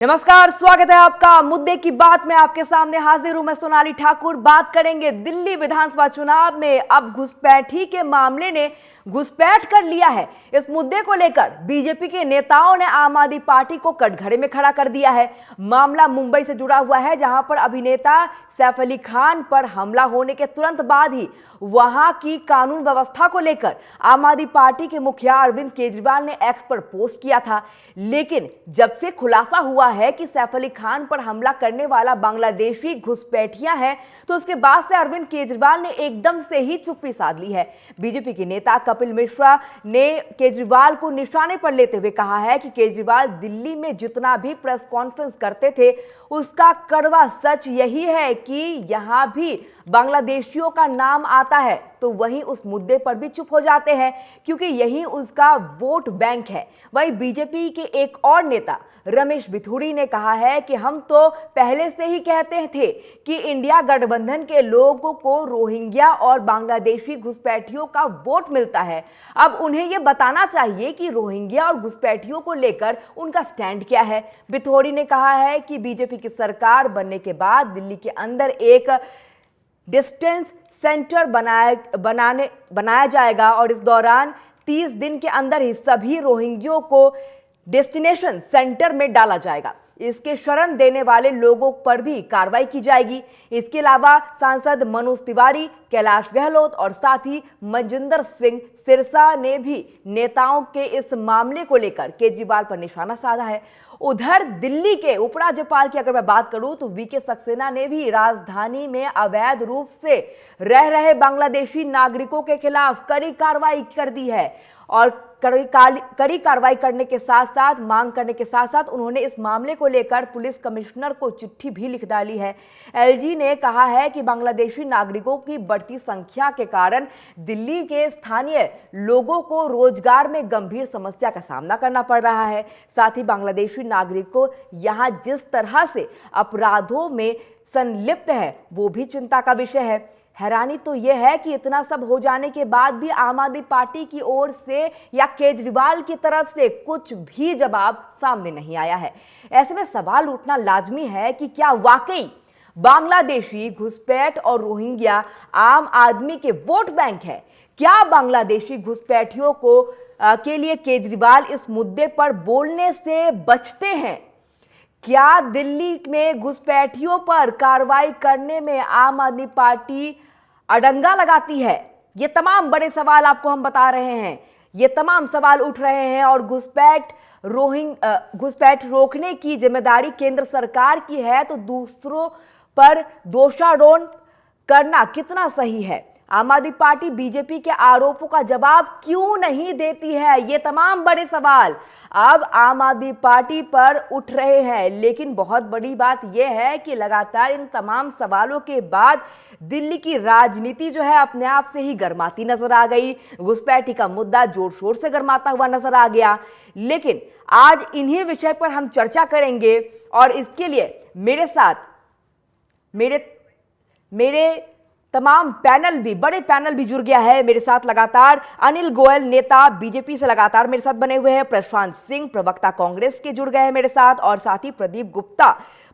नमस्कार, स्वागत है आपका मुद्दे की बात में। आपके सामने हाजिर हूं मैं सोनाली ठाकुर। बात करेंगे दिल्ली विधानसभा चुनाव में अब घुसपैठी के मामले ने घुसपैठ कर लिया है। इस मुद्दे को लेकर बीजेपी के नेताओं ने आम आदमी पार्टी को कटघरे में खड़ा कर दिया है। मामला मुंबई से जुड़ा हुआ है, जहां पर अभिनेता सैफ अली खान पर हमला होने के तुरंत बाद ही वहां की कानून व्यवस्था को लेकर आम आदमी पार्टी के मुखिया अरविंद केजरीवाल ने एक्स पर पोस्ट किया था। लेकिन जब से खुलासा हुआ है कि सैफ अली खान पर हमला करने वाला बांग्लादेशी घुसपैठिया है, तो उसके बाद से अरविंद केजरीवाल ने एकदम से ही चुप्पी साध ली है। बीजेपी के नेता कपिल मिश्रा ने केजरीवाल को निशाने पर लेते हुए कहा है कि केजरीवाल दिल्ली में जितना भी प्रेस कॉन्फ्रेंस करते थे, उसका कड़वा सच यही है कि यहां भी बांग्लादेशियों का नाम आता है तो वहीं उस मुद्दे पर भी चुप हो जाते हैं, क्योंकि यही उसका वोट बैंक है। वहीं बीजेपी के एक और नेता रमेश बिथुड़ी ने कहा है कि हम तो पहले से ही कहते थे कि इंडिया गठबंधन के लोगों को रोहिंग्या और बांग्लादेशी घुसपैठियों का वोट मिलता है। अब उन्हें यह बताना चाहिए कि रोहिंग्या और घुसपैठियों को लेकर उनका स्टैंड क्या है। बिथुड़ी ने कहा है कि बीजेपी की सरकार बनने के बाद दिल्ली के अंदर एक डिस्टेंस सेंटर बनाया जाएगा और इस दौरान 30 दिन के अंदर ही सभी रोहिंग्यों को डेस्टिनेशन सेंटर में डाला जाएगा। इसके शरण देने वाले लोगों पर भी कार्रवाई की जाएगी। इसके अलावा सांसद मनोज तिवारी, कैलाश गहलोत और साथ ही मनजिंदर सिंह सिरसा ने भी नेताओं के इस मामले को लेकर केजरीवाल पर निशाना साधा है। उधर दिल्ली के उपराज्यपाल की अगर मैं बात करूं तो वीके सक्सेना ने भी राजधानी में अवैध रूप से रह रहे बांग्लादेशी नागरिकों के खिलाफ कड़ी कार्रवाई कर दी है और कड़ी कार्रवाई करने के साथ साथ मांग करने के साथ साथ उन्होंने इस मामले को लेकर पुलिस कमिश्नर को चिट्ठी भी लिख डाली है। एलजी ने कहा है कि बांग्लादेशी नागरिकों की बढ़ती संख्या के कारण दिल्ली के स्थानीय लोगों को रोजगार में गंभीर समस्या का सामना करना पड़ रहा है। साथ ही बांग्लादेशी नागरिकों यहां जिस तरह से अपराधों में संलिप्त है वो भी चिंता का विषय है। हैरानी तो यह है कि इतना सब हो जाने के बाद भी आम आदमी पार्टी की ओर से या केजरीवाल की तरफ से कुछ भी जवाब सामने नहीं आया है। ऐसे में सवाल उठना लाजमी है कि क्या वाकई बांग्लादेशी घुसपैठ और रोहिंग्या आम आदमी के वोट बैंक है? क्या बांग्लादेशी घुसपैठियों के लिए केजरीवाल इस मुद्दे पर बोलने से बचते हैं? क्या दिल्ली में घुसपैठियों पर कार्रवाई करने में आम आदमी पार्टी अड़ंगा लगाती है? ये तमाम बड़े सवाल आपको हम बता रहे हैं। ये तमाम सवाल उठ रहे हैं और घुसपैठ रोकने की जिम्मेदारी केंद्र सरकार की है, तो दूसरों पर दोषारोपण करना कितना सही है? आम आदमी पार्टी बीजेपी के आरोपों का जवाब क्यों नहीं देती है? ये तमाम बड़े सवाल अब आम आदमी पार्टी पर उठ रहे हैं। लेकिन बहुत बड़ी बात यह है कि लगातार इन तमाम सवालों के बाद दिल्ली की राजनीति जो है अपने आप से ही गर्माती नजर आ गई। घुसपैठी का मुद्दा जोर शोर से गर्माता हुआ नजर आ गया। लेकिन आज इन्हीं विषय पर हम चर्चा करेंगे और इसके लिए मेरे साथ मेरे तमाम बड़े पैनल भी जुड़ गया है। मेरे साथ लगातार अनिल गोयल, नेता बीजेपी से लगातार मेरे साथ बने हुए हैं। प्रशांत सिंह, प्रवक्ता कांग्रेस के, जुड़ गए हैं मेरे साथ और साथ ही प्रदीप गुप्ता,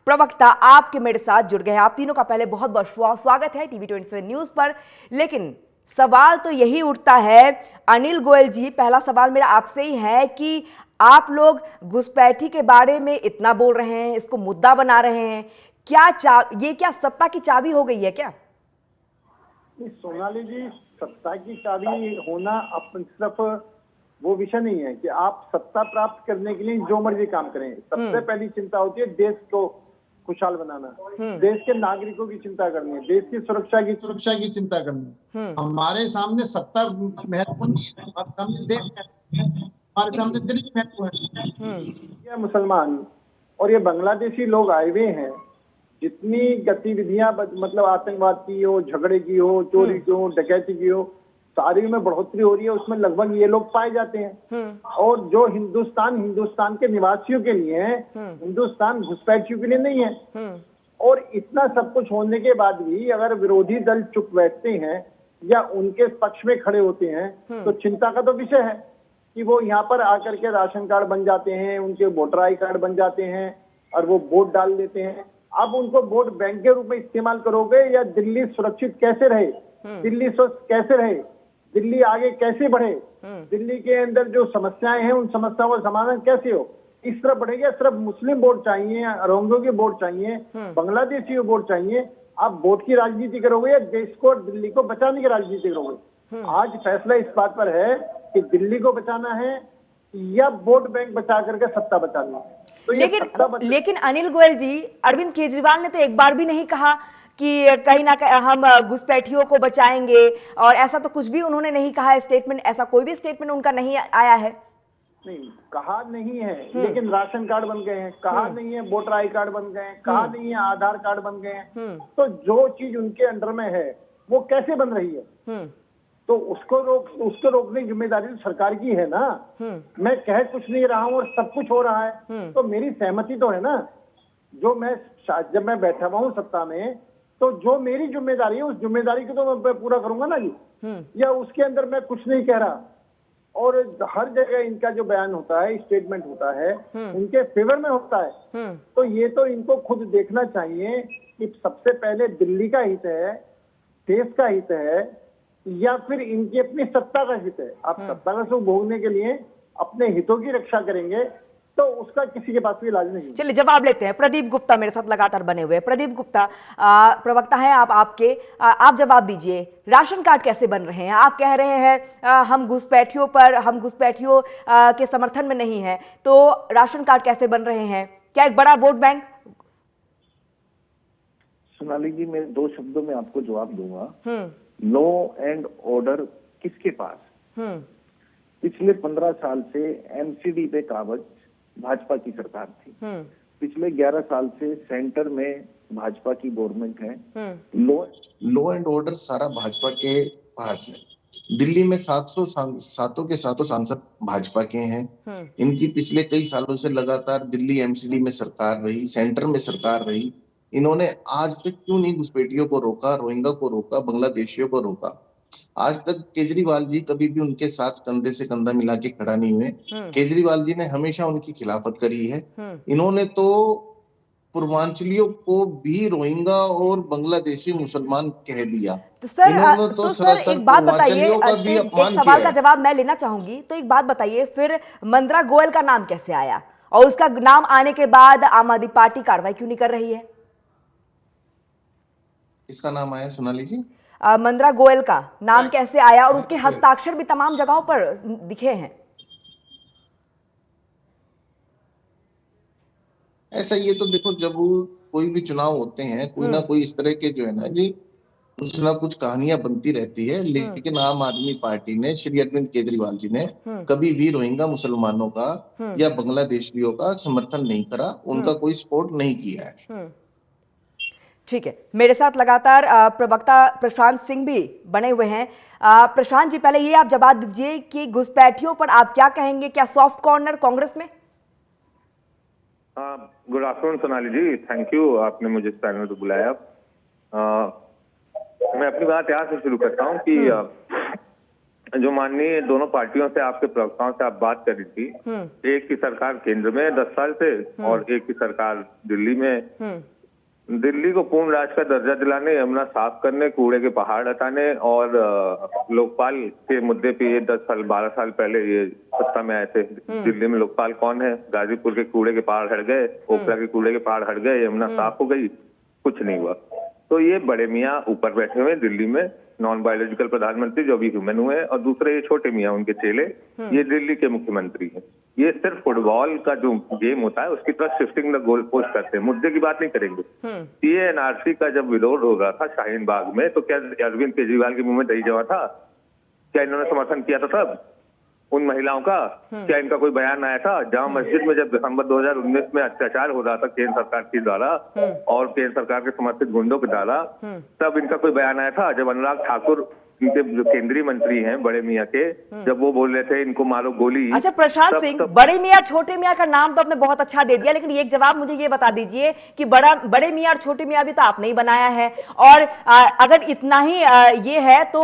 प्रवक्ता आपके, मेरे साथ जुड़ गए हैं। आप तीनों का पहले बहुत बहुत स्वागत है टीवी 27 न्यूज पर। लेकिन सवाल तो यही उठता है, अनिल गोयल जी, पहला सवाल मेरा आपसे ही है कि आप लोग घुसपैठी के बारे में इतना बोल रहे हैं, इसको मुद्दा बना रहे हैं, ये क्या सत्ता की चाबी हो गई है क्या? सोनाली जी, सत्ता की चाबी होना अपन सिर्फ वो विषय नहीं है कि आप सत्ता प्राप्त करने के लिए जो मर्जी काम करें। सबसे पहली चिंता होती है देश को खुशहाल बनाना, देश के नागरिकों की चिंता करनी है, देश की सुरक्षा की चिंता करनी है। हमारे सामने सत्ता महत्वपूर्ण है, हमारे सामने देश हमारे सामने दिल्ली महत्वपूर्ण है। मुसलमान और ये बांग्लादेशी लोग आए हुए हैं, जितनी गतिविधियां मतलब आतंकवाद की हो, झगड़े की हो, चोरी की हो, डकैती की हो, सारी में बढ़ोतरी हो रही है, उसमें लगभग ये लोग पाए जाते हैं। और जो हिंदुस्तान के निवासियों के लिए है, हिंदुस्तान घुसपैठियों के लिए नहीं है। और इतना सब कुछ होने के बाद भी अगर विरोधी दल चुप बैठते हैं या उनके पक्ष में खड़े होते हैं तो चिंता का तो विषय है कि वो यहाँ पर आकर के राशन कार्ड बन जाते हैं, उनके वोटर आई कार्ड बन जाते हैं, और वो वोट डाल देते हैं। अब उनको वोट बैंक के रूप में इस्तेमाल करोगे या दिल्ली सुरक्षित कैसे रहे, दिल्ली स्वस्थ कैसे रहे, दिल्ली आगे कैसे बढ़े, दिल्ली के अंदर जो समस्याएं हैं उन समस्याओं का समाधान कैसे हो, इस तरफ बढ़ेगा। सिर्फ मुस्लिम वोट चाहिए, रोहिंग्या के वोट चाहिए, बांग्लादेशी वोट चाहिए। आप वोट की राजनीति करोगे या देश को और दिल्ली को बचाने की राजनीति करोगे? आज फैसला इस बात पर है कि दिल्ली को बचाना है या वोट बैंक बचा करके सत्ता बचानी है। तो ये लेकिन अनिल गोयल जी, अरविंद केजरीवाल ने तो एक बार भी नहीं कहा कि कहीं ना कहीं हम घुसपैठियों को बचाएंगे, और ऐसा तो कुछ भी उन्होंने नहीं कहा है। स्टेटमेंट, ऐसा कोई भी स्टेटमेंट उनका नहीं आया है। नहीं कहा नहीं है, लेकिन राशन कार्ड बन गए हैं, कहा नहीं है वोटर आई कार्ड बन गए हैं, कहा नहीं है आधार कार्ड बन गए हैं। तो जो चीज उनके अंडर में है वो कैसे बन रही है? तो उसको रोकने की जिम्मेदारी तो सरकार की है ना। मैं कह कुछ नहीं रहा हूँ और सब कुछ हो रहा है, तो मेरी सहमति तो है ना। जो मैं जब मैं बैठा हुआ हूँ सत्ता में, तो जो मेरी जिम्मेदारी है उस जिम्मेदारी को तो मैं पूरा करूंगा ना जी। या उसके अंदर मैं कुछ नहीं कह रहा। और हर जगह इनका जो बयान होता है, स्टेटमेंट होता है, उनके फेवर में होता है। तो ये तो इनको खुद देखना चाहिए कि सबसे पहले दिल्ली का हित है, देश का हित है, या फिर इनकी अपनी सत्ता का हित है। आप सत्ता का सुख भोगने के लिए अपने हितों की रक्षा करेंगे तो उसका किसी के पास भी इलाज नहीं। चलिए जवाब लेते हैं। प्रदीप गुप्ता मेरे साथ लगातार बने हुए हैं। प्रदीप गुप्ता, प्रवक्ता हैं आप, आप जवाब दीजिए। राशन कार्ड कैसे बन रहे हैं? आप कह रहे हैं हम घुसपैठियों के समर्थन में नहीं है, तो राशन कार्ड कैसे बन रहे हैं? क्या एक बड़ा वोट बैंक? सोनाली जी, मैं 2 शब्दों में आपको जवाब दूंगा। लॉ एंड ऑर्डर किसके पास? पिछले 15 साल से एमसीडी पे कागज भाजपा की सरकार थी। पिछले 11 साल से सेंटर में भाजपा की गवर्नमेंट है। लॉ एंड ऑर्डर सारा भाजपा के पास है। दिल्ली में 700 के 700 सांसद भाजपा के हैं। इनकी पिछले कई सालों से लगातार दिल्ली एमसीडी में सरकार रही, सेंटर में सरकार रही। इन्होंने आज तक क्यों नहीं घुसपैठियों को रोका, रोहिंग्या को रोका, बांग्लादेशियों को रोका? आज तक केजरीवाल जी कभी भी उनके साथ कंधे से कंधा मिला के खड़ा नहीं हुए। केजरीवाल जी ने हमेशा उनकी खिलाफत करी है। इन्होंने तो पूर्वांचलियों को भी रोहिंग्या और बांग्लादेशी मुसलमान कह दिया। तो सर एक बात बताइए, एक सवाल का जवाब मैं लेना चाहूंगी। तो एक बात बताइए, फिर मंद्रा गोयल का नाम कैसे आया, और उसका नाम आने के बाद आम आदमी पार्टी कार्रवाई क्यों नहीं कर रही है? इसका नाम आया सोनाली जी, मंद्रा गोयल का नाम कैसे आया, और उसके हस्ताक्षर भी तमाम जगहों पर दिखे हैं। ऐसा ये तो देखो, जब कोई भी चुनाव होते हैं, कोई ना कोई इस तरह के जो है ना जी, कुछ ना कुछ कहानियां बनती रहती है। लेकिन आम आदमी पार्टी ने, श्री अरविंद केजरीवाल जी ने कभी भी रोहिंग्या मुसलमानों का या बांग्लादेशियों का समर्थन नहीं करा, उनका कोई सपोर्ट नहीं किया है। ठीक है, मेरे साथ लगातार प्रवक्ता प्रशांत सिंह भी बने हुए हैं। प्रशांत जी, पहले ये आप जवाब दीजिए कि घुसपैठियों पर आप क्या कहेंगे? क्या सॉफ्ट कॉर्नर कांग्रेस में? Good afternoon Sonali ji, thank you, आपने मुझे इस पैनल पे बुलाया। मैं अपनी बात यहाँ से शुरू करता हूँ कि जो माननीय दोनों पार्टियों से, आपके प्रवक्ताओं से आप बात कर रही थी, एक की सरकार केंद्र में 10 साल से और एक की सरकार दिल्ली में। दिल्ली को पूर्ण राज्य का दर्जा दिलाने, यमुना साफ करने, कूड़े के पहाड़ हटाने और लोकपाल के मुद्दे पे ये 10 साल 12 साल पहले ये सत्ता में आए थे। दिल्ली में लोकपाल कौन है? गाजीपुर के कूड़े के पहाड़ हट गए, ओखला के कूड़े के पहाड़ हट गए, यमुना साफ हो गई, कुछ नहीं हुआ। तो ये बड़े मियाँ ऊपर बैठे हुए दिल्ली में, नॉन बायोलॉजिकल प्रधानमंत्री जो अभी ह्यूमन हुए, और दूसरे ये छोटे मियाँ उनके चेले, ये दिल्ली के मुख्यमंत्री हैं। ये सिर्फ फुटबॉल का जो गेम होता है उसकी तरफ शिफ्टिंग द गोल पोस्ट करते हैं, मुद्दे की बात नहीं करेंगे। सीएनआरसी का जब विरोध हो रहा था शाहीन बाग में, तो क्या अरविंद केजरीवाल के मुंह में दही जमा था? क्या इन्होंने समर्थन किया था तब उन महिलाओं का? क्या इनका कोई बयान आया था? जामा मस्जिद में जब दिसंबर 2019 में अत्याचार हो रहा था केंद्र सरकार के द्वारा और केंद्र सरकार के समर्थित गुंडों के द्वारा, तब इनका कोई बयान आया था? जब अनुराग ठाकुर इनके जो केंद्रीय मंत्री हैं बड़े मियाँ के, जब वो बोल रहे थे इनको मारो गोली। अच्छा प्रशांत सिंह, बड़े मियाँ छोटे मियाँ का नाम तो आपने बहुत अच्छा दे दिया, लेकिन एक जवाब मुझे ये बता दीजिए कि बड़े मियाँ और छोटे मियाँ भी तो आपने ही बनाया है, और अगर इतना ही ये है तो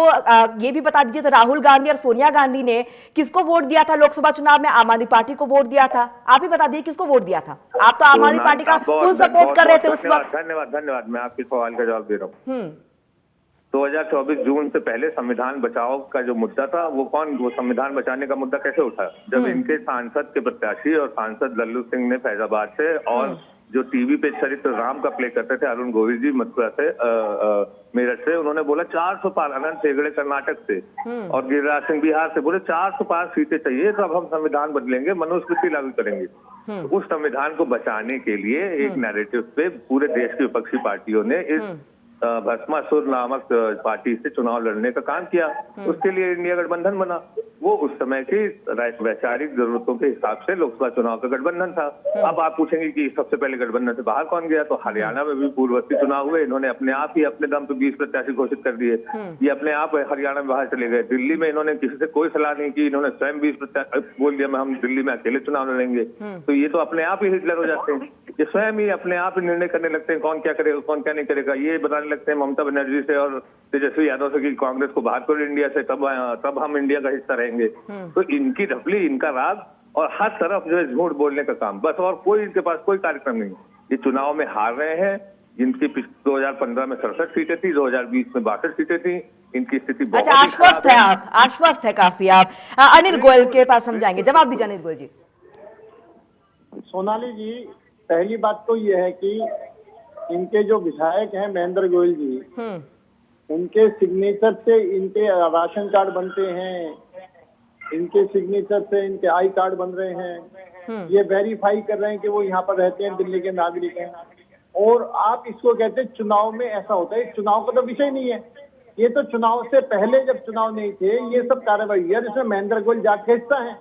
ये भी बता दीजिए, तो राहुल गांधी और सोनिया गांधी ने किसको वोट दिया था लोकसभा चुनाव में? आम आदमी पार्टी को वोट दिया था। आप ही बता दीजिए किसको वोट दिया था? आप तो आम आदमी पार्टी का फुल सपोर्ट कर रहे थे उस वक्त। धन्यवाद, मैं आपके सवाल का जवाब दे रहा हूँ। 2024 जून से पहले संविधान बचाओ का जो मुद्दा था, वो संविधान बचाने का मुद्दा कैसे उठा? जब इनके सांसद के प्रत्याशी और सांसद लल्लू सिंह ने फैजाबाद से, और जो टीवी पे चरित्र राम का प्ले करते थे अरुण गोविल जी मथुरा से, मेरठ से, उन्होंने बोला 400 पार, अनंत हेगड़े कर्नाटक से और गिरिराज सिंह बिहार से, बोले 400 पार सीटें चाहिए तो अब हम संविधान बदलेंगे, मनुस्मृति लागू करेंगे। तो उस संविधान को बचाने के लिए एक नैरेटिव पे पूरे देश की विपक्षी पार्टियों ने इस भस्मासुर नामक पार्टी से चुनाव लड़ने का काम किया। उसके लिए इंडिया गठबंधन बना। वो उस समय की वैचारिक जरूरतों के हिसाब से लोकसभा चुनाव का गठबंधन था। अब आप पूछेंगे कि सबसे पहले गठबंधन से बाहर कौन गया, तो हरियाणा में भी पूर्ववर्ती चुनाव हुए, इन्होंने अपने आप ही अपने दम पे 20 प्रत्याशी घोषित कर दिए। ये अपने आप हरियाणा में बाहर चले गए। दिल्ली में इन्होंने किसी से कोई सलाह नहीं की, इन्होंने स्वयं 20 प्रत्याशी बोल दिया हम दिल्ली में अकेले चुनाव लड़ेंगे। तो ये तो अपने आप ही हिटलर हो जाते हैं, ये स्वयं ही अपने आप ही निर्णय करने लगते हैं कौन क्या करेगा कौन क्या नहीं करेगा। ये बताने लगते हैं ममता बनर्जी से और तेजस्वी यादव से कि कांग्रेस को बाहर करो इंडिया से, तब हम इंडिया का हिस्सा रहेंगे। तो इनकी ढपली, इनका राग, और हर तरफ जो है झूठ बोलने का काम, बस, और कोई इनके पास कोई कार्यक्रम नहीं। ये चुनाव में हार रहे हैं। इनकी 2015 में 67 सीटें थी, 2020 में 62 सीटें थी। इनकी स्थिति बहुत आश्वस्त है आप, आश्वस्त है काफी आप। अनिल गोयल के पास हम जाएंगे, जवाब दीजिए अनिल गोयल जी। सोनाली जी, पहली बात तो ये है कि इनके जो विधायक हैं महेंद्र गोयल जी, उनके सिग्नेचर से इनके राशन कार्ड बनते हैं, इनके सिग्नेचर से इनके आई कार्ड बन रहे हैं। ये वेरीफाई कर रहे हैं कि वो यहाँ पर रहते हैं, दिल्ली के नागरिक हैं। और आप इसको कहते हैं चुनाव में ऐसा होता है, चुनाव का तो विषय नहीं है। ये तो चुनाव से पहले जब चुनाव नहीं थे ये सब कार्रवाई है जिसमें महेंद्र गोयल जाके हिस्सा है।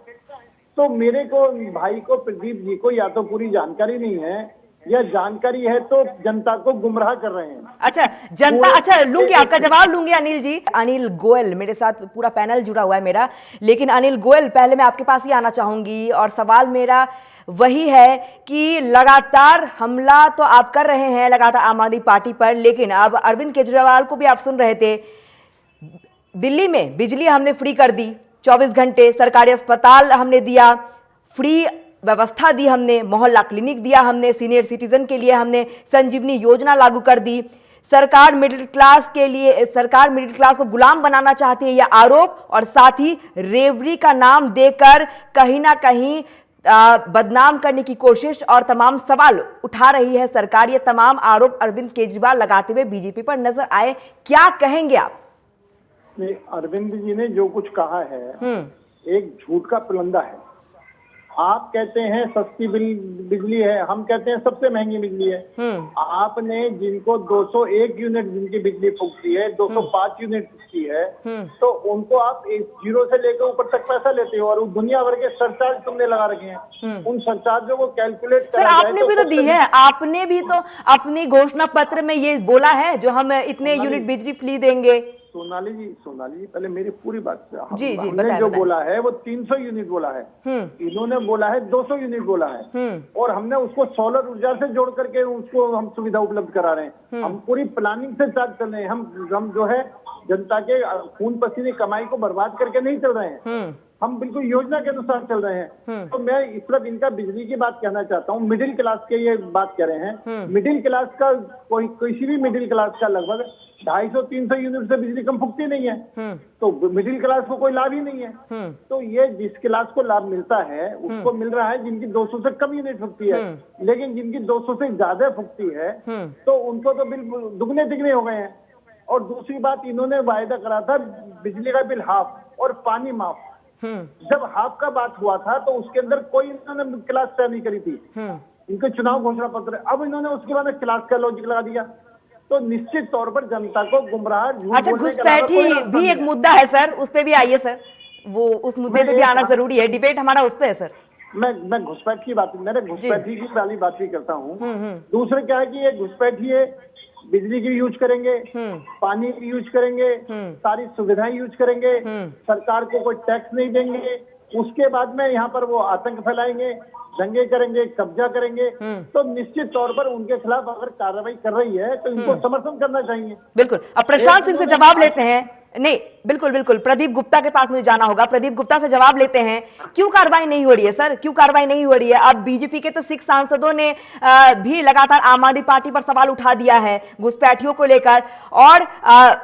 तो मेरे को, भाई को, प्रदीप जी को या तो पूरी जानकारी नहीं है, या जानकारी है तो जनता को गुमराह कर रहे हैं। अच्छा जनता, अच्छा लूंगी आपका जवाब लूंगी अनिल जी। अनिल गोयल, मेरे साथ पूरा पैनल जुड़ा हुआ है मेरा, लेकिन अनिल गोयल पहले मैं आपके पास ही आना चाहूंगी, और सवाल मेरा वही है कि लगातार हमला तो आप कर रहे हैं लगातार आम आदमी पार्टी पर, लेकिन अब अरविंद केजरीवाल को भी आप सुन रहे थे, दिल्ली में बिजली हमने फ्री कर दी, 24 घंटे सरकारी अस्पताल हमने दिया, फ्री व्यवस्था दी हमने, मोहल्ला क्लिनिक दिया हमने, सीनियर सिटीजन के लिए हमने संजीवनी योजना लागू कर दी। सरकार मिडिल क्लास को गुलाम बनाना चाहती है, यह आरोप, और साथ ही रेवड़ी का नाम देकर कहीं ना कहीं बदनाम करने की कोशिश और तमाम सवाल उठा रही है सरकार। ये तमाम आरोप अरविंद केजरीवाल लगाते हुए बीजेपी पर नजर आए, क्या कहेंगे आप? अरविंद जी ने जो कुछ कहा है एक झूठ का पुलंदा है। आप कहते हैं सस्ती बिजली है, हम कहते हैं सबसे महंगी बिजली है। आपने जिनको 201 यूनिट जिनकी बिजली फूकती है, 205 यूनिट की है, तो उनको आप 0 से लेकर ऊपर तक पैसा लेते हो, और दुनिया भर के सरचार्ज तुमने लगा रखे हैं। उन सरचार्जों को कैलकुलेट सर आपने भी तो दी है, आपने भी तो अपनी घोषणा पत्र में ये बोला है जो हम इतने यूनिट बिजली फ्री देंगे। सोनाली जी पहले मेरी पूरी बात से, जी हमने जो बोला है वो 300 यूनिट बोला है, इन्होंने बोला है 200 यूनिट बोला है, और हमने उसको सोलर ऊर्जा से जोड़ करके उसको हम सुविधा उपलब्ध करा रहे हैं। हम पूरी प्लानिंग से चार्ज चल रहे हैं। हम जो है जनता के खून पसीने कमाई को बर्बाद करके नहीं चल रहे हैं, हम बिल्कुल योजना के अनुसार चल रहे हैं। तो मैं इस तरफ इनका बिजली की बात कहना चाहता हूँ। मिडिल क्लास के ये बात कह रहे हैं, मिडिल क्लास का किसी भी मिडिल क्लास का लगभग 250-300 यूनिट से बिजली कम फूकती नहीं है, तो मिडिल क्लास को कोई लाभ ही नहीं है। तो ये जिस क्लास को लाभ मिलता है उसको मिल रहा है जिनकी 200 से कम यूनिट फूकती है, लेकिन जिनकी 200 से ज्यादा फूकती है तो उनको तो बिल दुगने तिगने हो गए हैं। और दूसरी बात, इन्होंने वायदा करा था बिजली का बिल हाफ और पानी माफ। जब हाफ का बात हुआ था तो उसके अंदर कोई इन्होंने क्लास तय नहीं करी थी, इनके चुनाव घोषणा पत्र। अब इन्होंने उसके बाद क्लास का लॉजिक लगा दिया, तो निश्चित तौर पर जनता को गुमराह। अच्छा घुसपैठी भी एक मुद्दा है सर, उस पे भी आइए सर, वो उस मुद्दे पे भी आना जरूरी है, डिबेट हमारा उस पे है सर। मैं घुसपैठ की बात, मैंने घुसपैठी की वाली बात भी करता हूँ। दूसरे क्या है कि ये घुसपैठी है, बिजली की यूज करेंगे, पानी की यूज करेंगे, सारी सुविधाएं यूज करेंगे, सरकार को कोई टैक्स नहीं देंगे। उसके बाद में यहाँ पर वो आतंक फैलाएंगे, दंगे करेंगे, कब्जा करेंगे। तो निश्चित तौर पर उनके खिलाफ अगर कार्रवाई कर रही है तो इनको समर्थन करना चाहिए। बिल्कुल। अब प्रशांत सिंह से जवाब लेते हैं। नहीं, बिल्कुल बिल्कुल, प्रदीप गुप्ता के पास मुझे जाना होगा। प्रदीप गुप्ता से जवाब लेते हैं, क्यों कार्रवाई नहीं हो रही है सर, क्यों कार्रवाई नहीं हो रही है? अब बीजेपी के तो 6 सांसदों ने भी लगातार आम आदमी पार्टी पर सवाल उठा दिया है घुसपैठियों को लेकर, और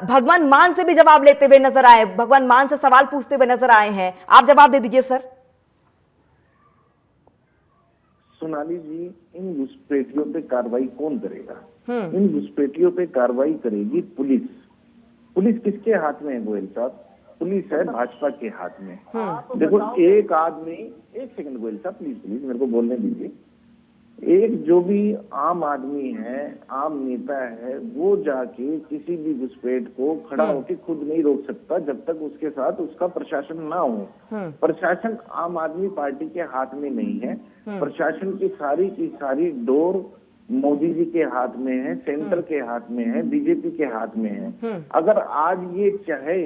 भगवान मान से भी जवाब लेते हुए नजर आए, भगवान मान से सवाल पूछते हुए नजर आए हैं। आप जवाब दे दीजिए सर। सोनाली जी, इन घुसपैठियों पे कार्रवाई कौन करेगा? इन घुसपैठियों पे कार्रवाई करेगी पुलिस। पुलिस किसके हाथ में है गोयल साहब? पुलिस है भाजपा के हाथ में। देखो, एक आदमी, एक सेकंड गोयल साहब, प्लीज प्लीज मेरे को बोलने दीजिए। एक जो भी आम आदमी है, आम नेता है, वो जाके किसी भी घुसपैठ को खड़ा होकर खुद नहीं रोक सकता जब तक उसके साथ उसका प्रशासन ना हो। प्रशासन आम आदमी पार्टी के हाथ में नहीं है। प्रशासन की सारी डोर मोदी जी के हाथ में है, सेंटर के हाथ में है, बीजेपी के हाथ में है। अगर आज ये चाहे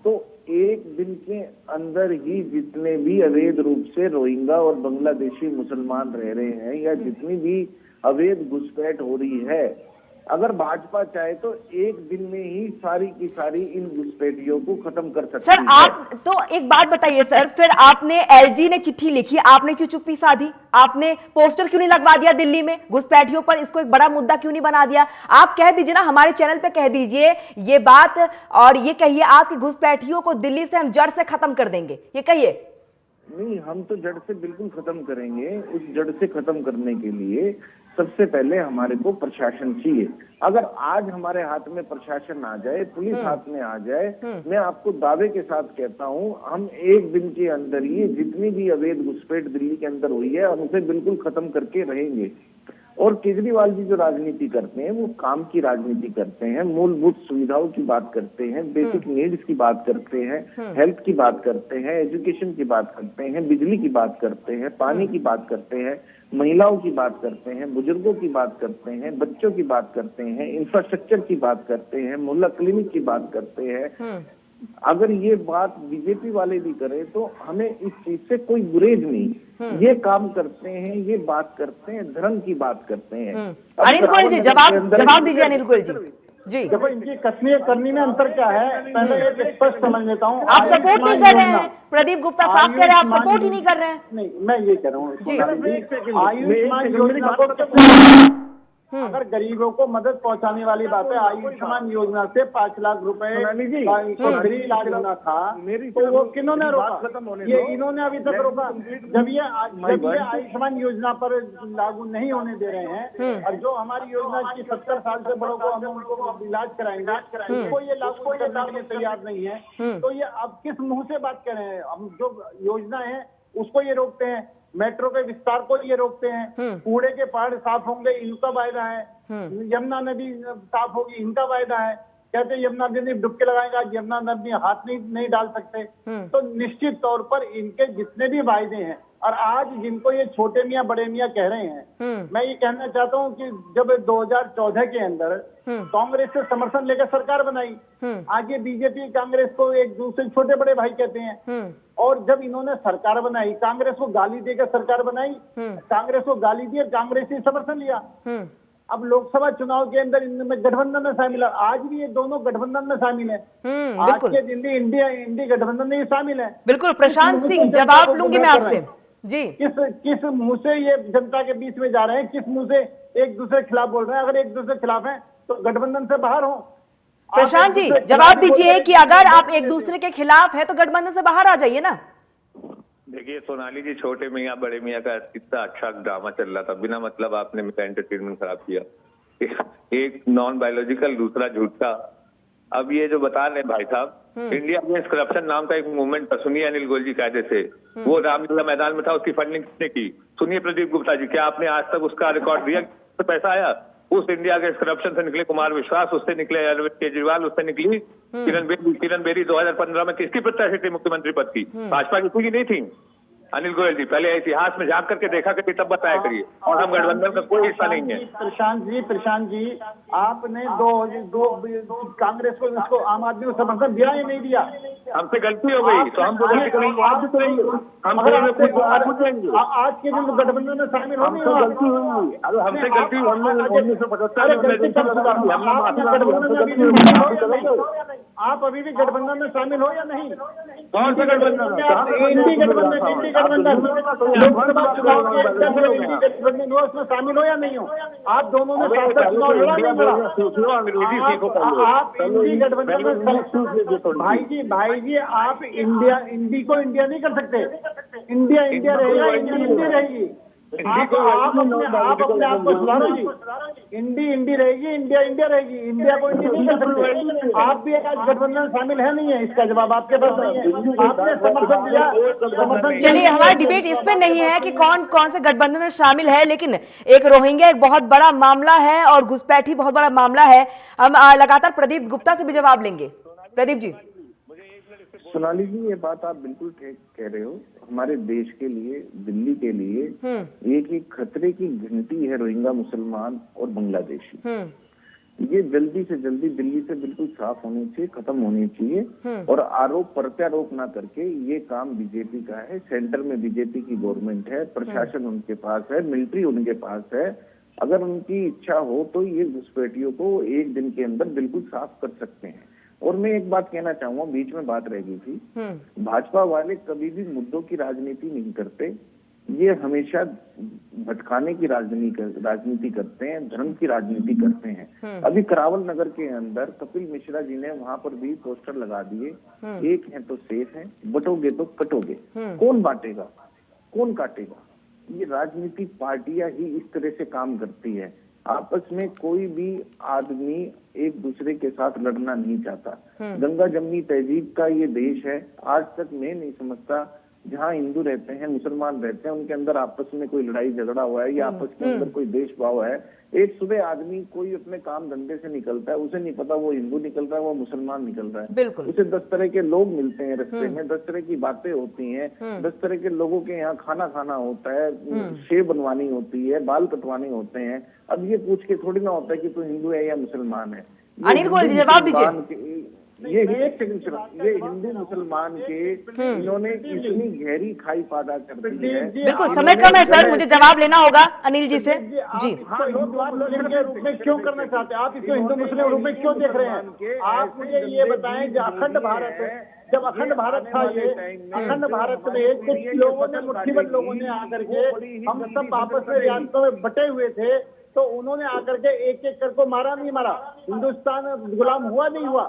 तो एक दिन के अंदर ही जितने भी अवैध रूप से रोहिंग्या और बांग्लादेशी मुसलमान रह रहे हैं, या जितनी भी अवैध घुसपैठ हो रही है, अगर भाजपा चाहे तो एक दिन में ही सारी की सारी इन घुसपैठियों को खत्म कर सकती है। सर आप तो एक बात बताइए सर, फिर आपने, एलजी ने चिट्ठी लिखी, आपने क्यों चुप्पी साधी? आपने पोस्टर क्यों नहीं लगवा दिया दिल्ली में घुसपैठियों पर? इसको एक बड़ा मुद्दा क्यों नहीं बना दिया? आप कह दीजिए ना, हमारे चैनल पे कह दीजिए ये बात, और ये कहिए आपकी घुसपैठियों को दिल्ली से हम जड़ से खत्म कर देंगे, ये कहिए। नहीं, हम तो जड़ से बिल्कुल खत्म करेंगे। उस जड़ से खत्म करने के लिए सबसे पहले हमारे को प्रशासन चाहिए। अगर आज हमारे हाथ में प्रशासन आ जाए, पुलिस हाथ में आ जाए, मैं आपको दावे के साथ कहता हूं, हम एक दिन के अंदर ही जितनी भी अवैध घुसपैठ दिल्ली के अंदर हुई है, हम उसे बिल्कुल खत्म करके रहेंगे। और केजरीवाल जी जो राजनीति करते हैं, वो काम की राजनीति करते हैं, मूलभूत सुविधाओं की बात करते हैं, बेसिक नीड्स की बात करते हैं, हेल्थ की बात करते हैं, एजुकेशन की बात करते हैं, बिजली की बात करते हैं, पानी की बात करते हैं, महिलाओं की बात करते हैं, बुजुर्गों की बात करते हैं, बच्चों की बात करते हैं, इंफ्रास्ट्रक्चर की बात करते हैं, मोहल्ला क्लिनिक की बात करते हैं। अगर ये बात बीजेपी वाले भी करे तो हमें इस चीज से कोई गुरेज नहीं। ये काम करते हैं, ये बात करते हैं, धर्म की बात करते हैं। अनिल गोयल जी जवाब दीजिए। अनिल गोयल जी देखो, इनकी कसनी करनी में अंतर क्या है, पहले एक स्पष्ट समझ लेता हूँ। आप सपोर्ट नहीं कर रहे हैं, प्रदीप गुप्ता साफ कह रहे हैं, आप सपोर्ट ही नहीं कर रहे हैं। नहीं, मैं ये कह रहा हूँ, आयुष्मान योजना को अगर गरीबों को मदद पहुंचाने वाली बात है, आयुष्मान योजना से 5 लाख रुपए फ्री इलाज होना था, तो वो किन्होंने रोका? ये इन्होंने अभी तक रोका। जब ये आयुष्मान योजना पर लागू नहीं होने दे रहे हैं, और जो हमारी योजना की 70 साल से बड़ों को हम उनको इलाज कराएंगे, उसको ये लागू करने के लिए तैयार नहीं है, तो ये अब किस मुंह से बात कर रहे हैं? हम जो योजना है उसको ये रोकते हैं, मेट्रो के विस्तार को ये रोकते हैं, कूड़े के पहाड़ साफ होंगे इनका वायदा है, यमुना नदी साफ होगी इनका वायदा है, कहते यमुना नदी डुबके लगाएगा, यमुना नदी हाथ नहीं डाल सकते। तो निश्चित तौर पर इनके जितने भी वायदे हैं, और आज जिनको ये छोटे मियाँ बड़े मियाँ कह रहे हैं, मैं ये कहना चाहता हूँ कि जब 2014 के अंदर कांग्रेस से समर्थन लेकर सरकार बनाई, आज ये बीजेपी कांग्रेस को एक दूसरे छोटे बड़े भाई कहते हैं, और जब इन्होंने सरकार बनाई, कांग्रेस को गाली देकर सरकार बनाई, कांग्रेस को गाली दी, कांग्रेस ने समर्थन लिया। अब लोकसभा चुनाव के अंदर इनमें गठबंधन में शामिल है, आज भी ये दोनों गठबंधन में शामिल है। आज के दिन भी इंडी गठबंधन में शामिल है। बिल्कुल। प्रशांत सिंह जवाब लूंगी मैं आपसे जी। किस मुंह से ये जनता के बीच में जा रहे हैं, किस मुंह से एक दूसरे के खिलाफ बोल रहे हैं? अगर एक दूसरे के खिलाफ हैं तो गठबंधन से बाहर हो। प्रशांत जी जवाब दीजिए कि अगर आप एक दूसरे के खिलाफ है तो गठबंधन से बाहर आ जाइए ना। देखिए सोनाली जी, छोटे मियाँ बड़े मियाँ का इतना अच्छा ड्रामा चल रहा था, बिना मतलब आपने मेरा एंटरटेनमेंट खराब किया। एक नॉन बायोलॉजिकल, दूसरा झूठा। अब ये जो बता रहे भाई साहब, इंडिया अगेंस्ट करप्शन नाम का एक मूवमेंट था, सुनिए अनिल गोयल जी कायदे से, वो रामलीला मैदान में था, उसकी फंडिंग किसने की? सुनिए प्रदीप गुप्ता जी, क्या आपने आज तक उसका रिकॉर्ड दिया? तो पैसा आया उस इंडिया अगेंस्ट करप्शन से? निकले कुमार विश्वास, उससे निकले अरविंद केजरीवाल, उससे निकली किरण बेदी 2015 में किसकी प्रत्याशी थी मुख्यमंत्री पद की? भाजपा की कोई नहीं थी। अनिल गोयल जी, पहले इतिहास में झांक करके देखा करके तब बताया करिए, और हम गठबंधन का कोई हिस्सा नहीं है। प्रशांत जी, आपने दो कांग्रेस को, इसको आम आदमी को समर्थन दिया या नहीं दिया? हमसे गलती हो गई तो हम तो गलती करेंगे, आप भी करेंगे, हम पूछेंगे। आज के दिन गठबंधन में शामिल होने गलती हुई, अरे हमसे गलती, आप अभी भी गठबंधन में शामिल हो या नहीं? कौन सा गठबंधन? इंडी गठबंधन लोकसभा चुनाव के इंडी गठबंधन हुआ, उसमें शामिल हो या नहीं हो? आप दोनों ने चुनाव लड़ा नहीं लड़ा? आप इंडी गठबंधन में, भाई जी आप इंडी को इंडिया नहीं कर सकते। इंडिया रहेगा, इंडी रहेगी। आप अपने आप को सुधारो जी। इंडी रहेगी, इंडिया रहेगी, इंडिया को इंडी नहीं कर सकते। आप भी आज गठबंधन में शामिल है नहीं है, इसका जवाब आपके पास नहीं है। आपने समर्थन दिया। चलिए, हमारा डिबेट इस पे नहीं है कि कौन कौन से गठबंधन में शामिल है, लेकिन एक रोहिंग्या एक बहुत बड़ा मामला है और घुसपैठी बहुत बड़ा मामला है। हम लगातार प्रदीप गुप्ता से भी जवाब लेंगे। प्रदीप जी। सोनाली जी, ये बात आप बिल्कुल ठीक कह रहे हो। हमारे देश के लिए, दिल्ली के लिए एक खतरे की घंटी है रोहिंग्या मुसलमान और बांग्लादेशी। ये जल्दी से जल्दी दिल्ली से बिल्कुल साफ होनी चाहिए, खत्म होनी चाहिए, और आरोप प्रत्यारोप ना करके ये काम बीजेपी का है। सेंटर में बीजेपी की गवर्नमेंट है, प्रशासन उनके पास है, मिलिट्री उनके पास है। अगर उनकी इच्छा हो तो ये घुसपैठियों को एक दिन के अंदर बिल्कुल साफ कर सकते हैं। और मैं एक बात कहना चाहूंगा, बीच में बात रह गई थी, भाजपा वाले कभी भी मुद्दों की राजनीति नहीं करते, ये हमेशा भटकाने की राजनीति करते हैं, धर्म की राजनीति करते हैं। अभी करावल नगर के अंदर कपिल मिश्रा जी ने वहां पर भी पोस्टर लगा दिए, एक है तो सेफ है, बटोगे तो कटोगे। कौन बांटेगा, कौन काटेगा? ये राजनीतिक पार्टियां ही इस तरह से काम करती है। आपस में कोई भी आदमी एक दूसरे के साथ लड़ना नहीं चाहता। गंगा जमनी तहजीब का ये देश है। आज तक मैं नहीं समझता जहाँ हिंदू रहते हैं, मुसलमान रहते हैं, उनके अंदर आपस में कोई लड़ाई झगड़ा हुआ है या आपस के अंदर कोई देश भाव है। एक सुबह आदमी कोई अपने काम धंधे से निकलता है, उसे नहीं पता वो हिंदू निकल रहा है, वो मुसलमान निकल रहा है। बिल्कुल। उसे 10 तरह के लोग मिलते हैं रास्ते में, 10 तरह की बातें होती हैं, 10 तरह के लोगों के यहाँ खाना खाना होता है, शेव बनवानी होती है, बाल कटवाने होते हैं। अब ये पूछ के थोड़ी ना होता है कि तू हिंदू है या मुसलमान है। अनिल गोयल जी, जवाब दीजिए। ये हिंदू मुसलमान के इन्होंने इतनी गहरी खाई पैदा कर दी है। बिल्कुल, समय कम है सर, मुझे जवाब लेना होगा अनिल जी से। जी, हिंदू के रूप में क्यों करना चाहते हैं आप? इसको हिंदू मुस्लिम रूप में क्यों देख रहे हैं? आप मुझे ये बताएं, जब अखंड भारत था, ये अखंड भारत में कुछ लोगों ने, मुट्ठीबंद लोगों ने आकर के, हम सब आपस में रियासतों में बटे हुए थे, तो उन्होंने आकर के एक एक करके मारा नहीं मारा? हिंदुस्तान गुलाम हुआ नहीं हुआ?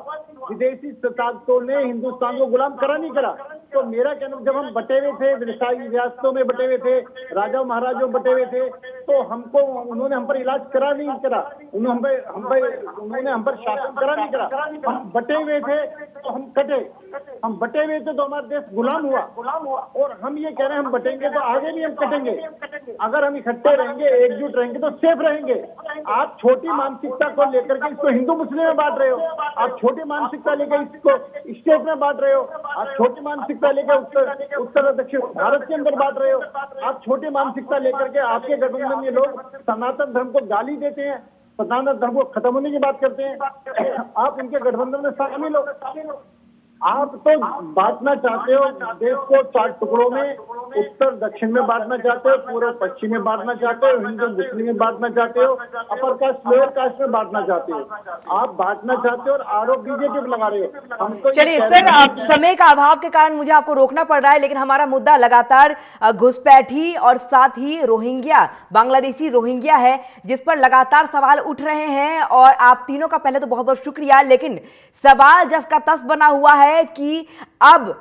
विदेशी ताकतों ने हिंदुस्तान को गुलाम करा नहीं करा? तो मेरा कहना, जब हम बटे हुए थे, रियासतों में बटे हुए थे, राजाओं महाराजों बटे हुए थे, तो हमको उन्होंने हम पर इलाज करा नहीं करा? उन्होंने हम पर शासन करा नहीं करा? हम बटे हुए थे तो हम कटे, हम बटे हुए थे तो हमारा देश गुलाम हुआ। और हम ये कह रहे हैं हम बटेंगे तो आगे भी हम कटेंगे। अगर हम इकट्ठे रहेंगे, एकजुट रहेंगे तो सेफ रहेंगे। आप छोटी मानसिकता को लेकर के इसको हिंदू मुस्लिम में बांट रहे हो, आप छोटी मानसिकता लेकर इसको स्टेट में बांट रहे हो, आप छोटी मानसिकता लेकर उत्तर दक्षिण भारत के अंदर बांट रहे हो, आप छोटी मानसिकता लेकर के आपके गठबंधन में लोग सनातन धर्म को गाली देते हैं, सनातन धर्म को खत्म होने की बात करते हैं। आप उनके गठबंधन में शामिल हो। आप तो बांटना चाहते हो देश को 4 टुकड़ों में, उत्तर दक्षिण में बांटना चाहते हो, पूर्व पश्चिम में बांटना चाहते हो, हिंदू मुस्लिम में बांटना चाहते हो, अपर कास्ट लोअर कास्ट में बांटना चाहते हो। आप बांटना चाहते हो और आरोप बीजेपी पर लगा रहे हो। हमको चलिए सर, अब समय का अभाव के कारण मुझे आपको रोकना पड़ रहा है, लेकिन हमारा मुद्दा लगातार घुसपैठी और साथ ही रोहिंग्या, बांग्लादेशी रोहिंग्या है, जिस पर लगातार सवाल उठ रहे हैं। और आप तीनों का पहले तो बहुत बहुत शुक्रिया, लेकिन सवाल जस का तस बना हुआ है कि अब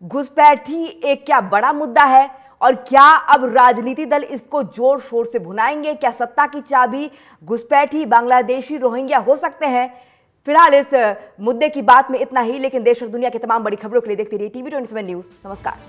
घुसपैठी एक क्या बड़ा मुद्दा है और क्या अब राजनीति दल इसको जोर शोर से भुनाएंगे? क्या सत्ता की चाबी घुसपैठी बांग्लादेशी रोहिंग्या हो सकते हैं? फिलहाल इस मुद्दे की बात में इतना ही, लेकिन देश और दुनिया की तमाम बड़ी खबरों के लिए देखते रहिए TV27 न्यूज़। नमस्कार।